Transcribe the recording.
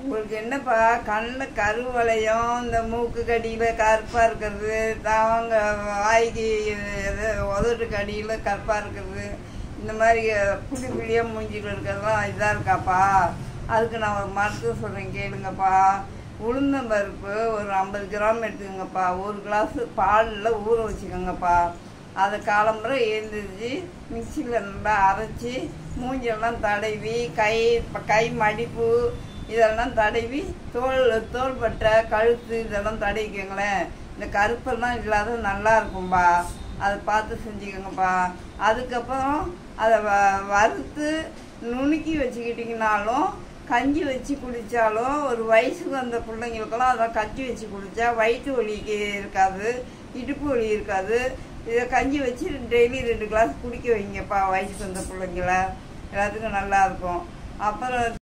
உங்களுக்கு என்னப்பா கண்ணில் கருவளையம், இந்த மூக்கு கடியில் கருப்பாக இருக்கிறது, தாங்க வாய்க்கு உதட்டு கடியில் கருப்பாக இருக்கிறது, இந்த மாதிரி புளி புளியாக மூஞ்சியில் இருக்கிறதுலாம் இதாக இருக்காப்பா. அதுக்கு நான் ஒரு மருத்துவம் சொல்கிறேன் கேளுங்கப்பா. உளுந்தம்பருப்பு ஒரு 50 கிராம் எடுத்துக்கோங்கப்பா. 1 கிளாஸ் பாலில் ஊற வச்சுக்கோங்கப்பா. அதை காலம்புரை எழுந்திரிச்சு மிக்சியில் நல்லா அரைச்சி மூஞ்செல்லாம் தடவி கை மடிப்பு இதெல்லாம் தடவி தோள்பட்டை கழுத்து இதெல்லாம் தடவிக்கோங்களேன். இந்த கருப்பெல்லாம் இல்லாத நல்லா இருக்கும்பா. அதை பார்த்து செஞ்சுக்கோங்கப்பா. அதுக்கப்புறம் அதை வறுத்து நுணுக்கி வச்சுக்கிட்டிங்கனாலும் கஞ்சி வச்சு குடித்தாலும் ஒரு வயசுக்கு வந்த பிள்ளைங்களுக்கெல்லாம் அதை கஞ்சி வச்சு குடித்தா வயிற்று வலிக்கு இருக்காது, இடுப்பு வலி இருக்காது. இதை கஞ்சி வச்சு டெய்லி 2 கிளாஸ் குடிக்க வைங்கப்பா. வயசுக்கு வந்த பிள்ளைங்கள எல்லாத்துக்கும் நல்லாயிருக்கும். அப்புறம்